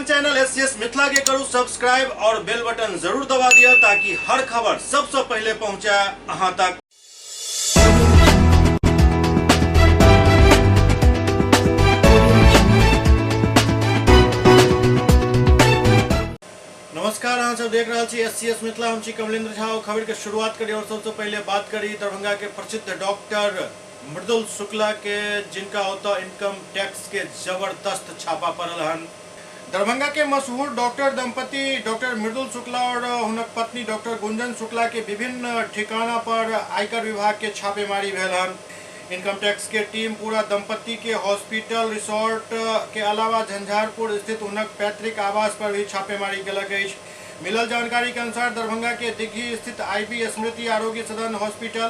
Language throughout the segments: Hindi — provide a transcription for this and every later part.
अपन चैनल एससीएस मिथिला के करू सब्सक्राइब और बेल बटन जरूर दबा दिया ताकि हर खबर सबसे पहले पहुंचे अहां तक। नमस्कार, अहाँ सब देख रहा छी एससीएस मिथिला। हम छी कमलेंद्र झा। खबर के शुरुआत करी और सबसे पहले बात करी दरभंगा के प्रसिद्ध डॉक्टर मृदुल शुक्ला के, जिनका होता इनकम टैक्स के जबरदस्त छापा पड़ल हन। दरभंगा के मशहूर डॉक्टर दंपति डॉक्टर मृदुल शुक्ला और उनक पत्नी डॉक्टर गुंजन शुक्ला के विभिन्न ठिकाना पर आयकर विभाग के छापेमारी भेल हन। इनकम टैक्स के टीम पूरा दंपति के हॉस्पिटल रिसोर्ट के अलावा झंझारपुर स्थित उनक पैतृक आवास पर भी छापेमारी कलक। मिलल जानकारी के अनुसार दरभंगा के दिग्घी स्थित आईबी स्मृति आरोग्य सदन हॉस्पिटल,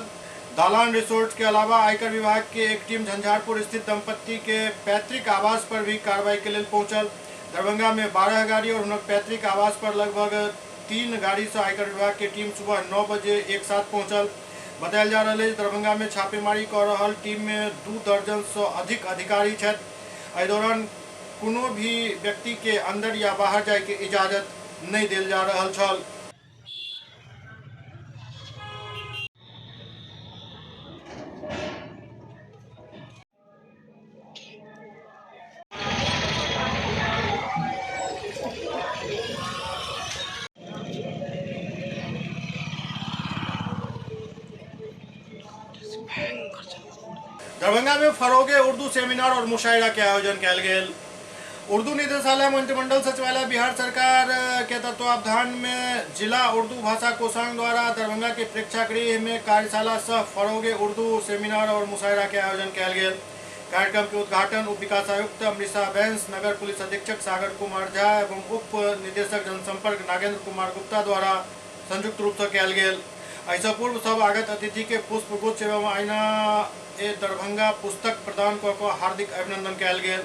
दालान रिसोर्ट के अलावा आयकर विभाग के एक टीम झंझारपुर स्थित दंपति के पैतृक आवास पर भी कार्रवाई के लिए पहुंचल। दरभंगा में 12 गाड़ी और उनक पैतृक आवास पर लगभग 3 गाड़ी से आयकर विभाग की टीम सुबह 9 बजे एक साथ पहुंचल। बताया जा रहा है दरभंगा में छापेमारी कर रहा टीम में 2 दर्जन से अधिक अधिकारी छथि। एहि दौरान कोनो भी व्यक्ति के अंदर या बाहर जाए के इजाजत नहीं दिल जा रहा छल। दरभंगा में फरोगे उर्दू सेमिनार और मुशायरा के आयोजन किया गया। उर्दू निदेशालय मंत्रिमंडल सचिवालय बिहार सरकार के तत्वावधान में जिला उर्दू भाषा कोषांग द्वारा दरभंगा के प्रेक्षागृह में कार्यशाला सह फरोगे उर्दू सेमिनार और मुशायरा के आयोजन किया गया। कार्यक्रम के उद्घाटन उप विकास आयुक्त अमृता बैंस, नगर पुलिस अधीक्षक सागर कुमार झा एवं उप निदेशक जनसंपर्क नागेंद्र कुमार गुप्ता द्वारा संयुक्त रूप से किया गया। ऐसा पूर्व सब आगत अतिथि के पुष्प गुच्छ एवं आईना दरभंगा पुस्तक प्रदान कर हार्दिक अभिनंदन किया गया।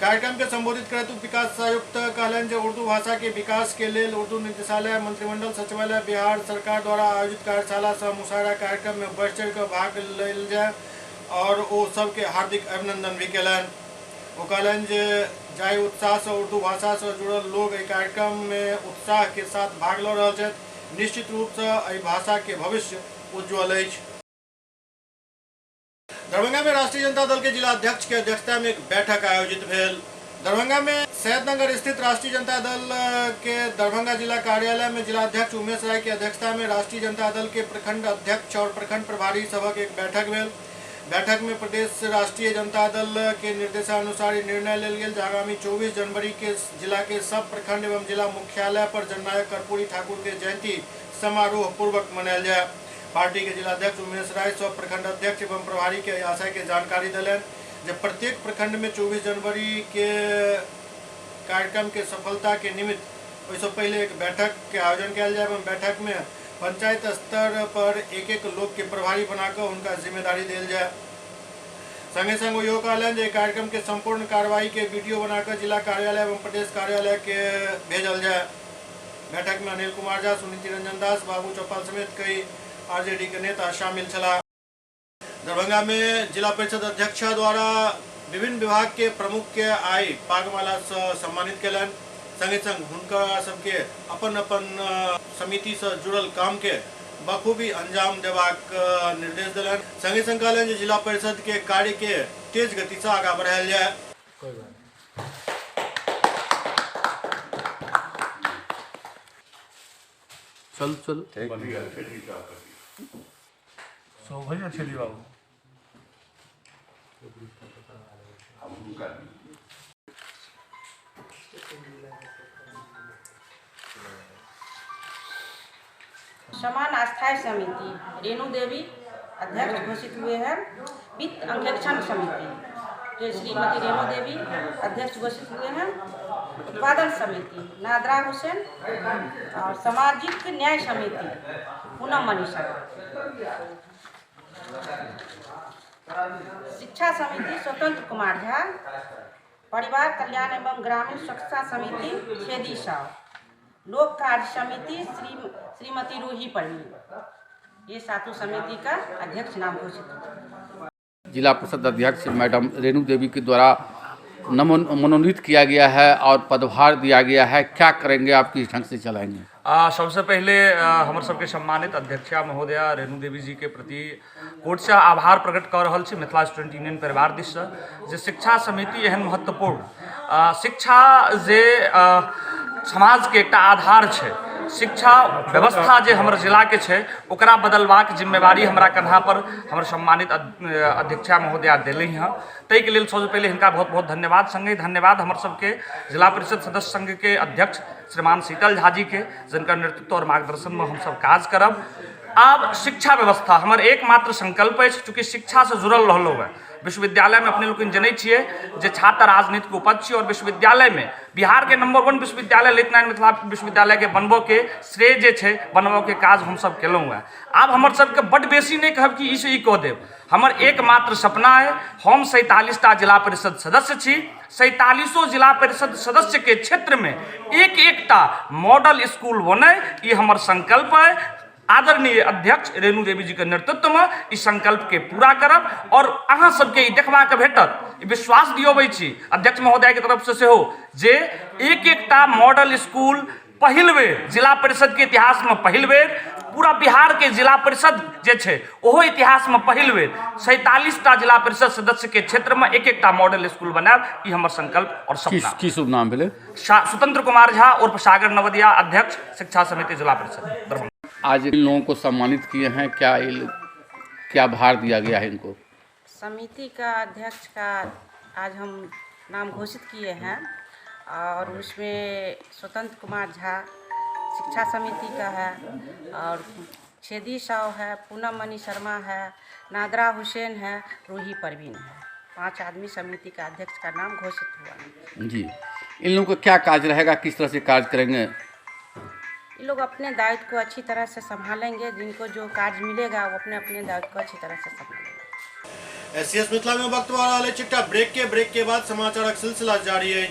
कार्यक्रम के संबोधित करते उप विकास आयुक्त कहलन जे उर्दू भाषा के विकास के लिए उर्दू निदेशालय मंत्रिमंडल सचिवालय बिहार सरकार द्वारा आयोजित कार्यशाला सह मुशायरा कार्यक्रम में बढ़ चढ़ कर भाग लेल जाए और वो सबके हार्दिक अभिनंदन भी कलन। वो कहलन जे जाहि उत्साह से उर्दू भाषा से जुड़ल लोग इस कार्यक्रम में उत्साह के साथ भाग ल रहे हैं, निश्चित रूप से एहि भाषा के भविष्य उज्ज्वल है। दरभंगा में राष्ट्रीय जनता दल के जिला अध्यक्ष के अध्यक्षता में एक बैठक आयोजित भेल। दरभंगा में सैयदनगर स्थित राष्ट्रीय जनता दल के दरभंगा जिला कार्यालय में जिला अध्यक्ष उमेश राय की अध्यक्षता में राष्ट्रीय जनता दल के प्रखंड अध्यक्ष और प्रखंड प्रभारी सभा की एक बैठक भेल। बैठक में प्रदेश राष्ट्रीय जनता दल के निर्देशानुसार निर्णय लेल गेल आगामी 24 जनवरी के जिला के सब प्रखंड एवं जिला मुख्यालय पर जननायक कर्पूरी ठाकुर के जयंती समारोह पूर्वक मनायल जाए। पार्टी के जिला अध्यक्ष उमेश राय सब प्रखंड अध्यक्ष एवं प्रभारी के आशय के जानकारी दिलन जब प्रत्येक प्रखंड में 24 जनवरी के कार्यक्रम के सफलता के निमित्त वैसे पहले एक बैठक के आयोजन किया जाए एवं बैठक में पंचायत स्तर पर एक एक लोग के प्रभारी बनाकर उनका जिम्मेदारी दिल जाए। संगे संग यो कहलन जे कार्यक्रम के संपूर्ण कार्रवाई के वीडियो बनाकर जिला कार्यालय एवं प्रदेश कार्यालय के भेजल जाए। बैठक में अनिल कुमार झा, सुनीति रंजन दास, बाबू चौपाल समेत कई आरजेडी के नेता शामिल छला। दरभंगा में जिला परिषद अध्यक्ष द्वारा विभिन्न विभाग के प्रमुख के आई पागमाला से सम्मानित कलन। संगे संग हुनका सबके अपन अपन समिति से जुड़ल काम के बखूबी अंजाम देबाक निर्देश दिलन। संगे संग कहलन जे जिला परिषद के कार्य के तेज गति से आगा बढ़ायल जाए। चल सो भैया चलिए बाबू। समान अस्थायी समिति रेणु देवी अध्यक्ष घोषित हुए हैं। वित्त अंकेक्षण समिति के श्रीमती रेणु देवी अध्यक्ष घोषित हुए हैं। उत्पादन समिति नादरा हुसैन और सामाजिक न्याय समिति पूनम मनीषा। शिक्षा समिति स्वतंत्र कुमार झा। परिवार कल्याण एवं ग्रामीण स्वच्छता समिति छेदी साव। लोक कार्य समिति श्रीमती रूही परवीन। ये सातों समिति का अध्यक्ष नाम घोषित हुआ। जिला परिषद अध्यक्ष मैडम रेणु देवी के द्वारा मनोनीत किया गया है और पदभार दिया गया है, क्या करेंगे आप, किस ढंग से चलाएंगे? सबसे पहले हमर सबके सम्मानित अध्यक्षा महोदया रेणु देवी जी के प्रति कोट से आभार प्रकट कर रहल छी मिथिला स्टूडेंट यूनियन परिवार दिस से जे शिक्षा समिति एहन महत्वपूर्ण शिक्षा जे समाज के एकटा आधार छै, शिक्षा व्यवस्था जे हमर जिला के छै ओकरा बदलबाक जिम्मेवारी हमरा कन्हा पर हमर सम्मानित अध्यक्षा महोदया देली हैं। ताहि के लेल सबसे पहले हिनका बहुत बहुत धन्यवाद। संगे धन्यवाद हमर सबके जिला परिषद सदस्य संघ के अध्यक्ष श्रीमान शीतल झा जी के, जिनका नेतृत्व और मार्गदर्शन में हम सब काज करब। आब शिक्षा व्यवस्था हमर एकमात्र संकल्प है, चूँकि शिक्षा से जुड़ल रहलो है। विश्वविद्यालय में अपने लोग जनै छियै जे छात्र राजनीति के उपज छै और विश्वविद्यालय में बिहार के नंबर 1 विश्वविद्यालय लेतनारायण मिथिला विश्वविद्यालय के बनबो के श्रेय जे छै बनबो के काज हम सब केलहुँ है। आब हमर सबके बड बेसी नहीं कहब कि ई से ई कह देब, हमर एकमात्र सपना है। हम 47टा जिला परिषद सदस्य छी, 47 जिला परिषद सदस्य के क्षेत्र में एक एकटा मॉडल स्कूल बने, ये हमर संकल्प है। आदरणीय अध्यक्ष रेणु देवी जी के नेतृत्व में इस संकल्प के पूरा करब और अहाँ सबके देखबा के भेटत, विश्वास दियोबै छी अध्यक्ष महोदय के तरफ से सेहो जे एक एकटा मॉडल स्कूल पहिल बेर जिला परिषद के इतिहास में पहिल बेर, पूरा बिहार के जिला परिषद जे छै ओहो इतिहास में पहिल बेर 47टा जिला परिषद सदस्य के क्षेत्र में एक एकटा मॉडल स्कूल बनाब, ई हमर संकल्प और सपना। की शुभ नाम भेलै? स्वतंत्र कुमार झा उर्फ सागर नवदिया, अध्यक्ष शिक्षा समिति जिला परिषद दरभंगा। आज इन लोगों को सम्मानित किए हैं, क्या भार दिया गया है इनको? समिति का अध्यक्ष का आज हम नाम घोषित किए हैं और उसमें स्वतंत्र कुमार झा शिक्षा समिति का है और छेदी साव है, पूनम मणि शर्मा है, नादरा हुसैन है, रूही परवीन है। 5 आदमी समिति का अध्यक्ष का नाम घोषित हुआ है। जी, इन लोगों का क्या कार्य रहेगा, किस तरह से कार्य करेंगे? ये लोग अपने दायित्व को अच्छी तरह से संभालेंगे, जिनको जो कार्य मिलेगा वो अपने अपने दायित्व को अच्छी तरह से संभालेंगे। एससीएस मिथिला में वक्त वाले चिट्टा ब्रेक के बाद समाचारक सिलसिला जारी है।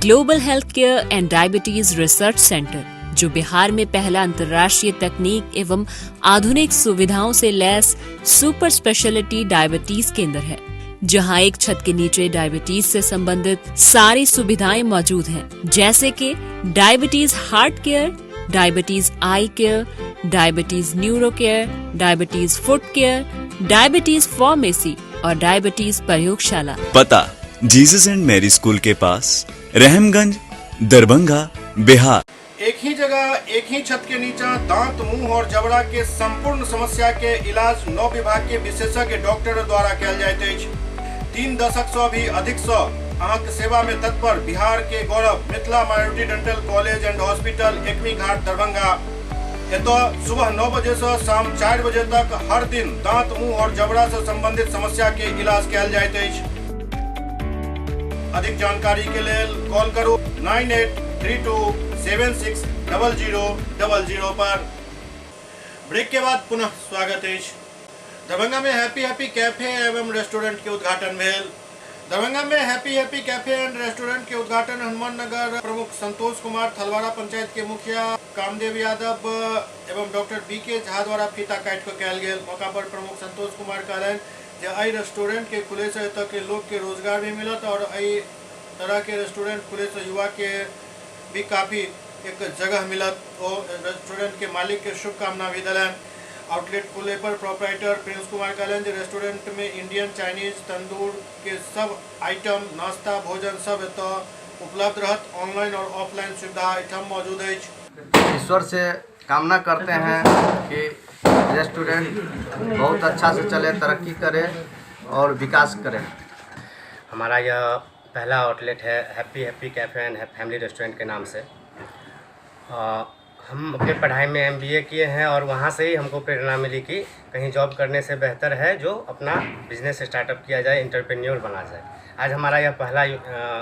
Global health care and diabetes research centre, जो बिहार में पहला अंतर्राष्ट्रीय तकनीक एवं आधुनिक सुविधाओं से लैस सुपर स्पेशलिटी डायबिटीज केंद्र है, जहां एक छत के नीचे डायबिटीज से संबंधित सारी सुविधाएं मौजूद हैं, जैसे कि diabetes heart care, diabetes eye care, diabetes neuro care, diabetes foot care, diabetes pharmacy और डायबिटीज प्रयोगशाला। पता जीसस एंड मैरी स्कूल के पास, रहमगंज, दरभंगा, बिहार। एक ही जगह एक ही छत के नीचे दांत, मुंह और जबड़ा के संपूर्ण समस्या के इलाज 9 विभाग के विशेषज्ञ डॉक्टरों द्वारा कयल जाइत अछि। 3 दशक से भी अधिक अहाँक सेवा में तत्पर बिहार के गौरव Mithila minority dental college and hospital, Ekmi Ghat, Darbhanga. एतो सुबह 9 बजे से शाम 4 बजे तक हर दिन दांत, मुंह और जबड़ा से संबंधित समस्या के इलाज कयल जाइत अछि। अधिक जानकारी के लिए कॉल करू 9832760000 पर। ब्रेक के बाद पुनः स्वागत है। दरभंगा में हैप्पी कैफे एवं रेस्टोरेंट के उद्घाटन भेल। दरभंगा में हैप्पी कैफे एंड रेस्टोरेंट के उद्घाटन हनुमान नगर प्रमुख संतोष कुमार, थलवाड़ा पंचायत के मुखिया कामदेव यादव एवं डॉक्टर BK झा द्वारा फीता काट के कयल गेल। मौका पर प्रमुख संतोष कुमार कहलनि जे एहि रेस्टोरेंट के खुले से एतऽ के लोग के रोजगार भी मिलत और एहि तरह के रेस्टोरेंट खुले से युवा के भी काफी एक जगह मिलत। और रेस्टोरेंट के मालिक के शुभकामना भी दिलन। आउटलेट खुले पर प्रोपराइटर प्रिंस कुमार कहलन जे रेस्टोरेंट में इंडियन, चाइनीज, तंदूर के सब आइटम, नाश्ता, भोजन सब एतऽ उपलब्ध रहत। ऑनलाइन और ऑफलाइन सुविधा एठम मौजूद है। ईश्वर से कामना करते हैं कि रेस्टोरेंट बहुत अच्छा से चले, तरक्की करे और विकास करे। हमारा यह पहला आउटलेट है happy cafe and family restaurant के नाम से। हम अपनी पढ़ाई में MBA किए हैं और वहाँ से ही हमको प्रेरणा मिली कि कहीं जॉब करने से बेहतर है जो अपना बिजनेस स्टार्टअप किया जाए, एंटरप्रेन्योर बना जाए। आज हमारा यह पहला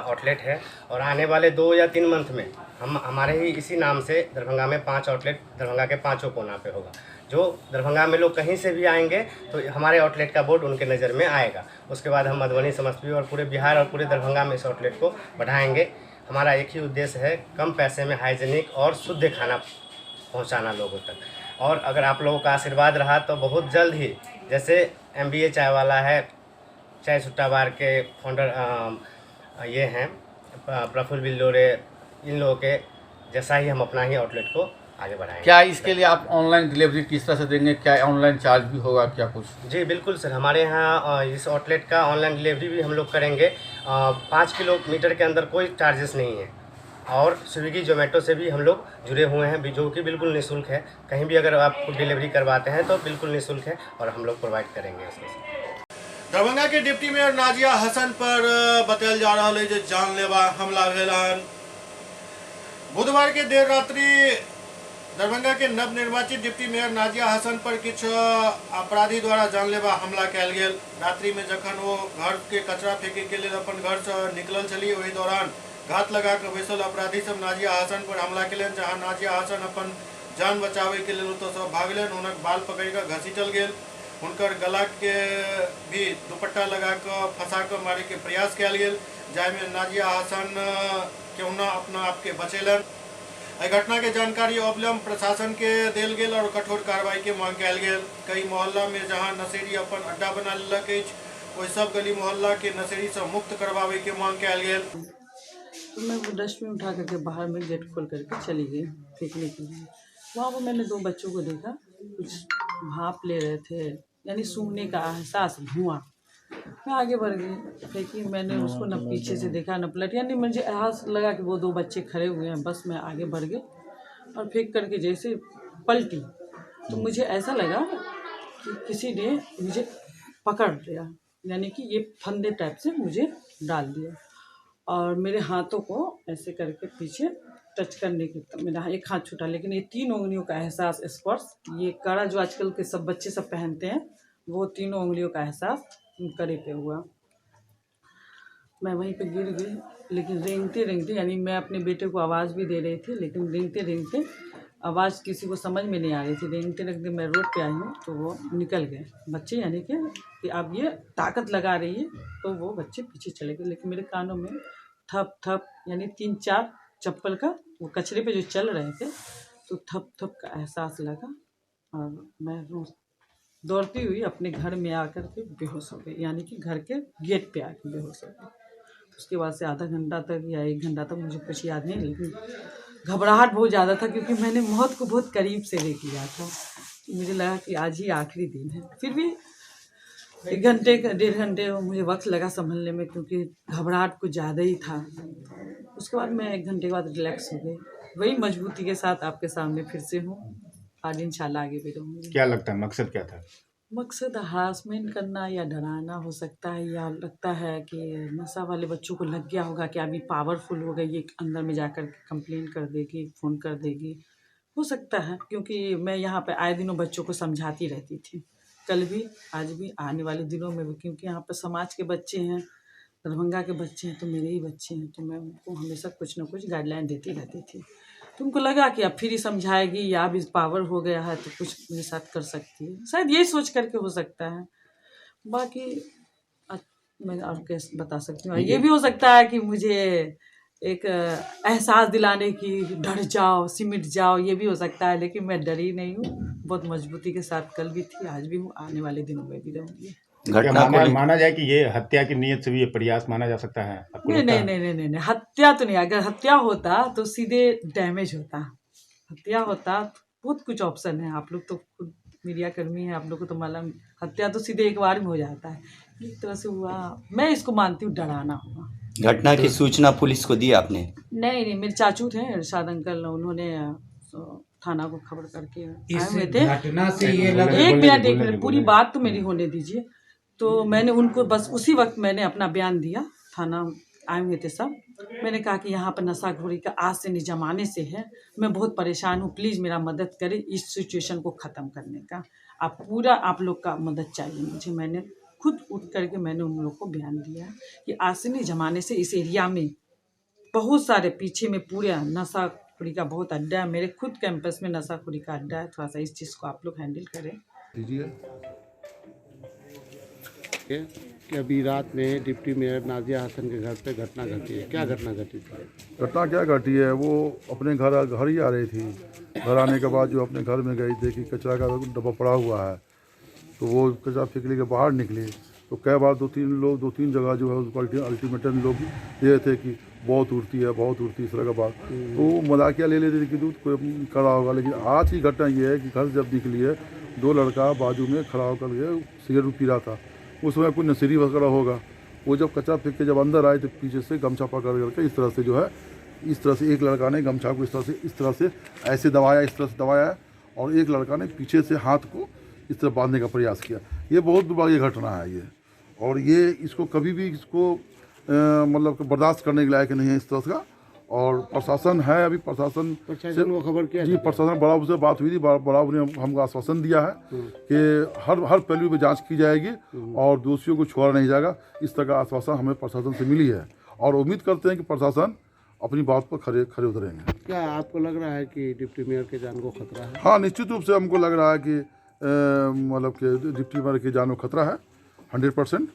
आउटलेट है और आने वाले 2 या 3 मंथ में हम हमारे ही इसी नाम से दरभंगा में 5 आउटलेट दरभंगा के 5 कोना पे होगा। जो दरभंगा में लोग कहीं से भी आएंगे तो हमारे आउटलेट का बोर्ड उनके नज़र में आएगा। उसके बाद हम मधुबनी, समस्तीपुर और पूरे बिहार और पूरे दरभंगा में इस आउटलेट को बढ़ाएंगे। हमारा एक ही उद्देश्य है, कम पैसे में हाइजीनिक और शुद्ध खाना पहुंचाना लोगों तक। और अगर आप लोगों का आशीर्वाद रहा तो बहुत जल्द ही, जैसे MBA चाय वाला है, चाय सुट्टा बार के फाउंडर ये हैं प्रफुल्ल बिल्लोरे। इन लोगों के जैसा ही हम अपना ही आउटलेट को आगे बढ़ाएंगे। क्या इसके लिए आप ऑनलाइन डिलीवरी किस तरह से देंगे? क्या ऑनलाइन चार्ज भी होगा क्या कुछ? जी बिल्कुल सर, हमारे यहाँ इस आउटलेट का ऑनलाइन डिलीवरी भी हम लोग करेंगे। 5 किलोमीटर के अंदर कोई चार्जेस नहीं है और स्विगी जोमेटो से भी हम लोग जुड़े हुए हैं, जो कि बिल्कुल निःशुल्क है। कहीं भी अगर आप डिलीवरी करवाते हैं तो बिल्कुल निःशुल्क है और हम लोग प्रोवाइड करेंगे उसके। दरभंगा के डिप्टी मेयर नाजिया हसन पर बतायल जा रहा है जे जानलेवा हमला भेल हन। बुधवार के देर रात्रि दरभंगा के नवनिर्वाचित डिप्टी मेयर नाजिया हसन पर किछु अपराधी द्वारा जानलेवा हमला कयल गेल। रात्रि में जखन वो घर के कचरा फेंके के लिए अपन घर से निकलल छली, ओहि दौरान घात लगा के बैसल अपराधी सब नाजिया हसन पर हमला केलनि, जहां नाजिया हसन अपन जान बचावे के लिए ओतऽ सँ भागलनि। हुनक बाल पकड़ के घसीटल गेल, हुनकर गला के भी दुपट्टा लगा के फंसा के मारे के प्रयास कयल गेल, जाहिमे नाजिया हसन केहुना अपना आप के बचेलन। एहि घटना के जानकारी अविलंब प्रशासन के देल गेल और कठोर कार्रवाई के मांग कयल गेल। कई मोहल्ला में जहां नशेड़ी अपन अड्डा बना लेलक अछि, ओहि सब गली मोहल्ला के नशेड़ी से मुक्त करवावे के मांग कयल गेल। तो मैं वो डस्टबिन उठा करके बाहर में गेट खोल करके चली गई फेंकने के लिए। वहाँ पर मैंने 2 बच्चों को देखा, कुछ भाप ले रहे थे, यानी सूंघने का एहसास, धुआं। मैं आगे बढ़ गई, फेंकी, मैंने उसको न पीछे से देखा न पलट, यानी मुझे एहसास लगा कि वो 2 बच्चे खड़े हुए हैं। बस मैं आगे बढ़ गई और फेंक करके जैसे पलटी तो मुझे ऐसा लगा कि किसी ने मुझे पकड़ लिया, यानी कि ये फंदे टाइप से मुझे डाल दिया और मेरे हाथों को ऐसे करके पीछे टच करने की, मेरा एक हाथ छूटा, लेकिन ये 3 उंगलियों का एहसास, स्पर्श, ये कड़ा जो आजकल के सब बच्चे सब पहनते हैं, वो 3 उंगलियों का एहसास करे पे हुआ। मैं वहीं पे गिर गई, लेकिन रेंगते रेंगते, यानी मैं अपने बेटे को आवाज़ भी दे रही थी, लेकिन रेंगते रेंगते आवाज़ किसी को समझ में नहीं आ रही थी। रेंगते रेंगते मैं रोड पे आई हूँ तो वो निकल गए बच्चे, यानी कि अब ये ताकत लगा रही है तो वो बच्चे पीछे चले गए। लेकिन मेरे कानों में थप थप, यानी 3-4 चप्पल का, वो कचरे पे जो चल रहे थे, तो थप थप का एहसास लगा और मैं दौड़ती हुई अपने घर में आकर के बेहोश हो गई, यानी कि घर के गेट पे आकर बेहोश हो गई। उसके बाद से आधा घंटा तक या 1 घंटा तक मुझे कुछ याद नहीं, लेकिन घबराहट बहुत ज़्यादा था क्योंकि मैंने मौत को बहुत करीब से देख लिया था। मुझे लगा कि आज ही आखिरी दिन है। फिर भी 1 घंटे 1.5 घंटे मुझे वक्त लगा संभलने में, क्योंकि घबराहट कुछ ज़्यादा ही था। उसके बाद मैं 1 घंटे के बाद रिलैक्स हो गई, वही मजबूती के साथ आपके सामने फिर से हूँ और इंशाल्लाह आगे भी रहूँगी। क्या लगता है मकसद क्या था? मकसद हरासमेंट करना या डराना हो सकता है, या लगता है कि नशा वाले बच्चों को लग गया होगा कि अभी पावरफुल हो गई, ये अंदर में जाकर के कंप्लेन कर देगी, फ़ोन कर देगी, हो सकता है। क्योंकि मैं यहाँ पे आए दिनों बच्चों को समझाती रहती थी, कल भी, आज भी, आने वाले दिनों में भी, क्योंकि यहाँ पर समाज के बच्चे हैं, दरभंगा के बच्चे हैं, तो मेरे ही बच्चे हैं, तो मैं उनको हमेशा कुछ ना कुछ गाइडलाइन देती रहती थी। तो उनको लगा कि अब फिर ही समझाएगी या अब इस पावर हो गया है तो कुछ मेरे साथ कर सकती है, शायद यही सोच करके हो सकता है। बाकी मैं और कैसे बता सकती हूँ, ये भी हो सकता है कि मुझे एक एहसास दिलाने की, डर जाओ, सिमट जाओ, ये भी हो सकता है। लेकिन मैं डरी नहीं हूँ, बहुत मजबूती के साथ कल भी थी, आज भी हूँ, आने वाले दिनों में भी रहूँगी। माना जाए कि ये हत्या की नीयत से भी ये प्रयास माना जा सकता है? नहीं, हत्या तो नहीं। अगर हत्या होता तो सीधे डैमेज होता, हत्या होता बहुत कुछ ऑप्शन है। आप लोग तो खुद मीडिया कर्मी हैं, आप लोग को तो मालूम, हत्या तो सीधे एक बार में हो जाता है। एक तरह से हुआ, मैं इसको मानती हूँ डराना हुआ। घटना की सूचना पुलिस को दी आपने? नहीं, मेरे चाचू थे इरशाद अंकल, उन्होंने थाना को खबर करके आए हुए थे। घटना से ये लगा, 1 मिनट पूरी बात तो मेरी होने दीजिए। तो मैंने उनको बस उसी वक्त मैंने अपना बयान दिया, थाना आए हुए थे सब। मैंने कहा कि यहाँ पर नशाखोरी का आज से नहीं ज़माने से है, मैं बहुत परेशान हूँ, प्लीज़ मेरा मदद करें इस सिचुएशन को ख़त्म करने का। आप लोग का मदद चाहिए मुझे। मैंने खुद उठ करके मैंने उन लोग को बयान दिया कि आज से नहीं ज़माने से इस एरिया में बहुत सारे पीछे में पूरे नशाखोरी का बहुत अड्डा है, मेरे खुद कैंपस में नशाखोरी का अड्डा है। थोड़ा सा इस चीज़ को आप लोग हैंडल करें। कि अभी रात में डिप्टी मेयर नाजिया हसन के घर पे घटना घटी है, क्या घटना घटी थी? घटना क्या घटी है, वो अपने घर ही आ रही थी। घर आने के बाद जो अपने घर में गई, देखी कचरा का डब्बा पड़ा हुआ है, तो वो कचरा फेंकने के बाहर निकले तो कई बार दो तीन जगह जो है उसको अल्टीमेटम लोग ये थे कि बहुत उड़ती है इस तरह का बात, तो मजाकिया ले लेते थे कि दूध कोई खड़ा होगा। लेकिन आज की घटना ये है कि घर जब निकली है 2 लड़का बाजू में खड़ा होकर के सिगरेट पी रहा था, उस समय कोई नशेड़ी वगैरह होगा, वो जब कचरा फेंक के जब अंदर आए तो पीछे से गमछा पकड़ करके इस तरह से जो है, इस तरह से एक लड़का ने गमछा को इस तरह से ऐसे दबाया और एक लड़का ने पीछे से हाथ को इस तरह बांधने का प्रयास किया। ये बहुत दुर्भाग्य घटना है ये, और ये इसको कभी भी इसको मतलब बर्दाश्त करने के लायक नहीं है इस तरह का। और प्रशासन है, अभी प्रशासन को खबर किया जी, प्रशासन बड़ा से बात हुई थी, बड़ा ने हमको आश्वासन दिया है कि हर पहलू पे जांच की जाएगी और दोषियों को छोड़ा नहीं जाएगा। इस तरह का आश्वासन हमें प्रशासन से मिली है और उम्मीद करते हैं कि प्रशासन अपनी बात पर खरे उतरेंगे। क्या आपको लग रहा है कि डिप्टी मेयर के जान को खतरा है? हाँ, निश्चित रूप से हमको लग रहा है कि मतलब कि डिप्टी मेयर की जान को खतरा है 100%,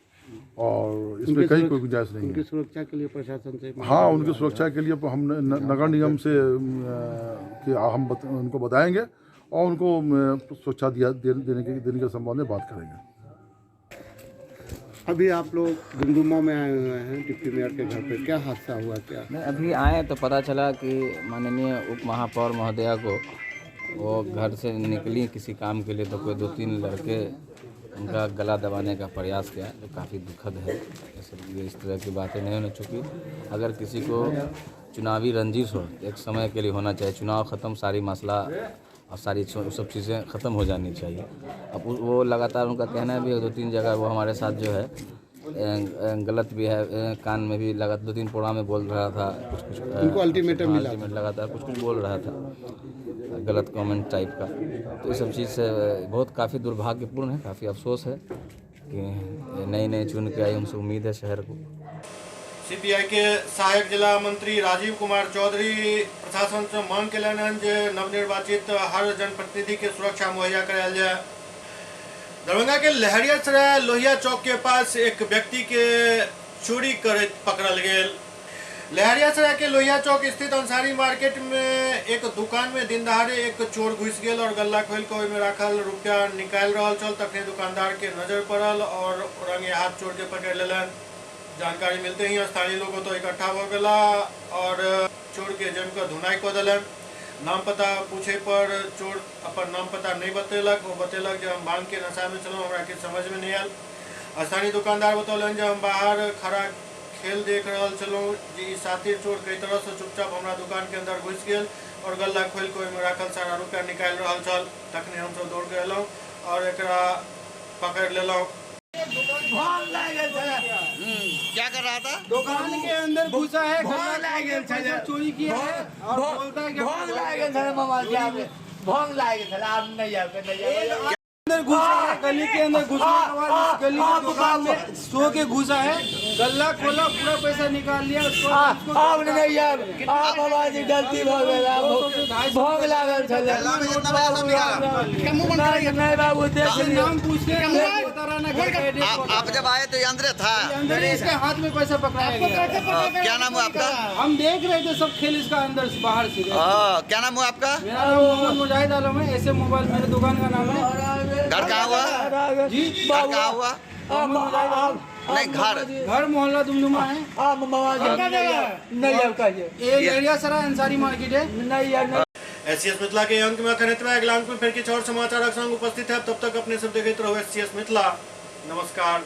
और इसमें कहीं कोई गुंजाइश नहीं है। उनकी सुरक्षा के लिए प्रशासन से, हाँ, उनकी सुरक्षा के लिए हम नगर निगम से कि हम उनको बताएंगे और उनको सुरक्षा देने के संबंध में बात करेंगे। अभी आप लोग दुमदुमा में आए हुए हैं डिप्टी मेयर के घर पे, क्या हादसा हुआ? क्या नहीं, अभी आए तो पता चला कि माननीय उप महापौर महोदया को वो घर से निकली किसी काम के लिए, तो कोई 2-3 लड़के उनका गला दबाने का प्रयास किया, जो काफ़ी दुखद है। इस तरह की बातें नहीं होनी चाहिए। अगर किसी को चुनावी रंजिश हो एक समय के लिए होना चाहिए, चुनाव ख़त्म, सारी मसला और सारी सब चीज़ें ख़त्म हो जानी चाहिए। अब वो लगातार उनका कहना है भी 2-3 जगह वो हमारे साथ जो है गलत भी है, कान में भी लगातार 2-3 प्रोग्राम में बोल रहा था, कुछ उनको अल्टीमेट लगातार कुछ बोल रहा था, गलत कमेंट टाइप का। तो ये सब चीज़ से बहुत काफ़ी दुर्भाग्यपूर्ण है, काफ़ी अफसोस है कि नई चुन के आई, हमसे उम्मीद है शहर को। सीपीआई के सहायक जिला मंत्री राजीव कुमार चौधरी प्रशासन से मांग के जे नवनिर्वाचित हर जनप्रतिनिधि के सुरक्षा मुहैया करायल जाए। दरभंगा के लहरियासराय लोहिया चौक के पास एक व्यक्ति के चोरी कर पकड़ल गए। लहरियासराय के लोहिया चौक स्थित अंसारी मार्केट में एक दुकान में दिन दहाड़े एक चोर घुस गए और गल्ला खोल के ओहिमे रखल रुपया निकाल रहा चल, तखने दुकानदार के नजर पड़ल और रंगे हाथ चोर के पकड़ लेलन। जानकारी मिलते ही स्थानीय लोग तो इकट्ठा हो गला और चोर के जमकर धुनाई को दिलन। नाम पता पूछे पर चोर अपन नाम पता नहीं बतेलक। वो बतेलक जब हम भांग के नशा में चलो हमरा के समझ में नहीं आयल। स्थानीय दुकानदार बतौलन जब हम बाहर खड़ा खेल देख रहा चलो जी साथी चोर कई तरह से चुपचाप हमारा दुकान के अंदर घुस गए और गल्ला खोल के ओहिमे रखल सारा रुपया निकाल रहा चल, तखने हम सब दौड़ के अयलहुँ और एकरा पकड़ लेलहुँ। क्या कर रहा था? दुकान के अंदर घुसा है, चोरी किया है और बोलता है कि अंदर घुसा है, गली के अंदर घुसने के बाद गली की दुकान में सो के घुसा है, गल्ला खोला, पूरा पैसा निकाल लिया। गलती भोग लागल नाम पूछते आप जब आए तो अंदर था? अंदर इसके हाथ में पैसा पकड़ाया गया। क्या नाम हुआ आपका? हम देख रहे थे सब खेल इसका अंदर से बाहर से। क्या नाम हुआ आपका? मेरा नाम मोहम्मद मुजाहिद आलम है। ऐसे मोबाइल मेरे दुकान का नाम है। घर कहाँ हुआ? जी घर कहाँ हुआ? नहीं, घर मोहल्ला दुमदुमा है। लहरियासराय अंसारी मार्केट है। एससीएस मिथिला के अंक में अगला अंक में फिर कुछ और समाचार संग उपस्थित है। तब तक अपने सब देखते रहो एससीएस मिथिला। नमस्कार।